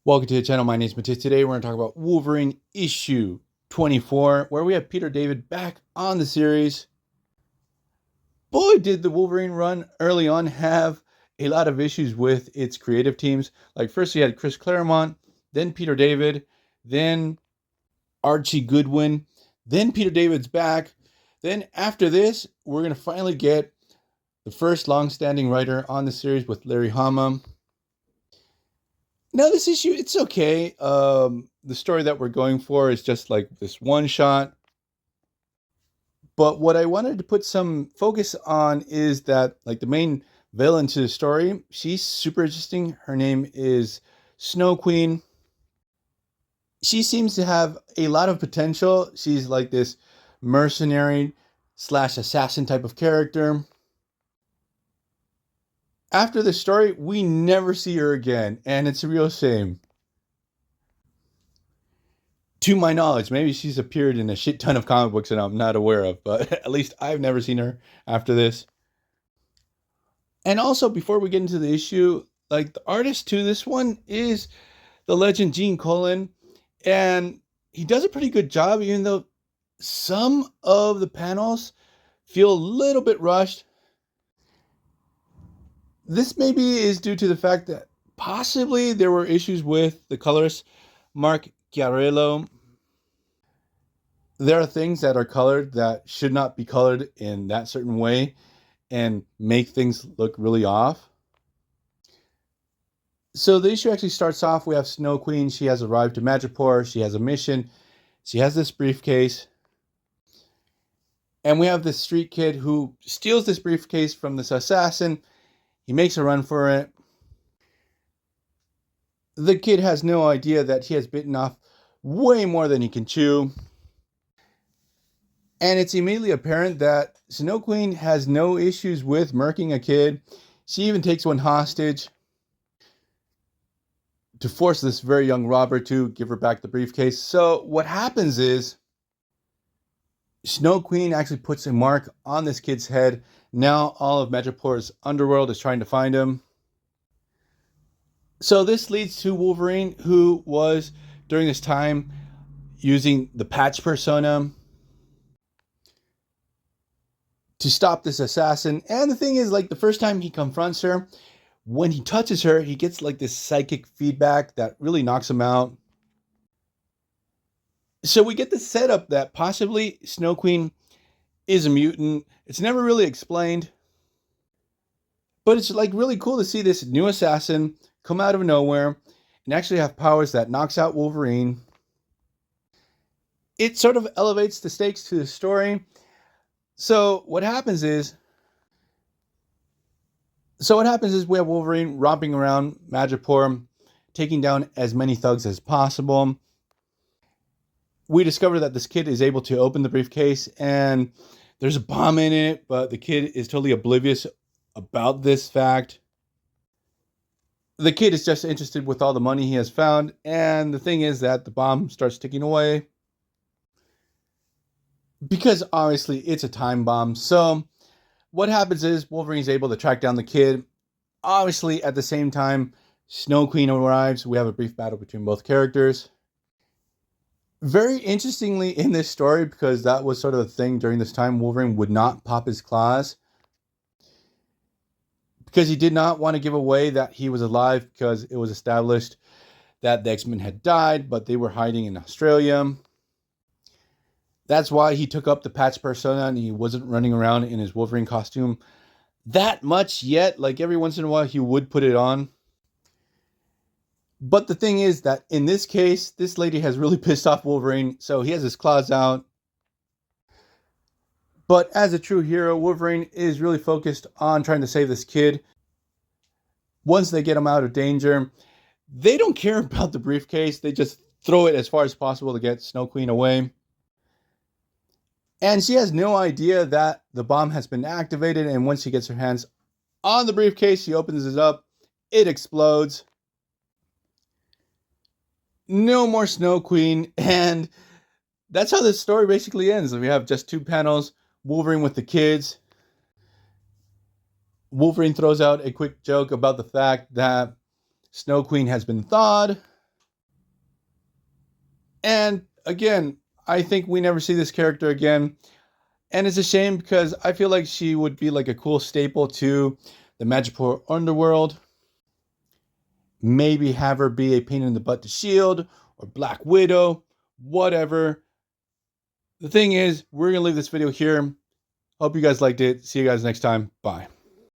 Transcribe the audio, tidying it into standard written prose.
Welcome to the channel. My name is Matthias. Today we're going to talk about Wolverine issue 24, where we have Peter David back on the series. Boy, did the Wolverine run early on have a lot of issues with its creative teams. Like first you had Chris Claremont, then Peter David, then Archie Goodwin, then Peter David's back. Then after this, we're going to finally get the first long-standing writer on the series with Larry Hama. Now this issue, it's okay. The story that we're going for is just like this one shot. But what I wanted to put some focus on is that like the main villain to the story, she's super interesting. Her name is Snow Queen. She seems to have a lot of potential. She's like this mercenary slash assassin type of character. After the story, we never see her again, and it's a real shame. To my knowledge, maybe she's appeared in a shit ton of comic books that I'm not aware of, but at least I've never seen her after this. And also, before we get into the issue, like the artist to this one is the legend Gene Colan, and he does a pretty good job, even though some of the panels feel a little bit rushed. This maybe is due to the fact that possibly there were issues with the colorist Mark Chiarello. There are things that are colored that should not be colored in that certain way and make things look really off. So the issue actually starts off, we have Snow Queen. She has arrived to Madripoor. She has a mission. She has this briefcase. And we have this street kid who steals this briefcase from this assassin. He makes a run for it. The kid has no idea that he has bitten off way more than he can chew. And it's immediately apparent that Snow Queen has no issues with murking a kid. She even takes one hostage to force this very young robber to give her back the briefcase. So what happens is Snow Queen actually puts a mark on this kid's head. Now all of Madripoor's underworld is trying to find him. So this leads to Wolverine, who was during this time using the patch persona to stop this assassin. And the thing is, like the first time he confronts her, when he touches her, he gets like this psychic feedback that really knocks him out. So we get the setup that possibly Snow Queen is a mutant. It's never really explained. But it's like really cool to see this new assassin come out of nowhere and actually have powers that knocks out Wolverine. It sort of elevates the stakes to the story. So what happens is we have Wolverine romping around Madripoor, taking down as many thugs as possible. We discover that this kid is able to open the briefcase and there's a bomb in it, but the kid is totally oblivious about this fact. The kid is just interested with all the money he has found, and the thing is that the bomb starts ticking away. Because obviously it's a time bomb. So what happens is Wolverine is able to track down the kid. Obviously, at the same time, Snow Queen arrives. We have a brief battle between both characters. Very interestingly in this story, because that was sort of a thing during this time, Wolverine would not pop his claws because he did not want to give away that he was alive, because it was established that the X-Men had died, but they were hiding in Australia. That's why he took up the patch persona and he wasn't running around in his Wolverine costume that much yet. Like every once in a while he would put it on. But the thing is that in this case, this lady has really pissed off Wolverine, so he has his claws out. But as a true hero, Wolverine is really focused on trying to save this kid. Once they get him out of danger, they don't care about the briefcase. They just throw it as far as possible to get Snow Queen away. And she has no idea that the bomb has been activated. And once she gets her hands on the briefcase, she opens it up. It explodes. No more Snow Queen. And that's how this story basically ends. We have just two panels. Wolverine with the kids. Wolverine throws out a quick joke about the fact that Snow Queen has been thawed. And again, I think we never see this character again. And it's a shame because I feel like she would be like a cool staple to the Magical underworld. Maybe have her be a pain in the butt to S.H.I.E.L.D. or Black Widow, whatever. The thing is, we're going to leave this video here. Hope you guys liked it. See you guys next time. Bye.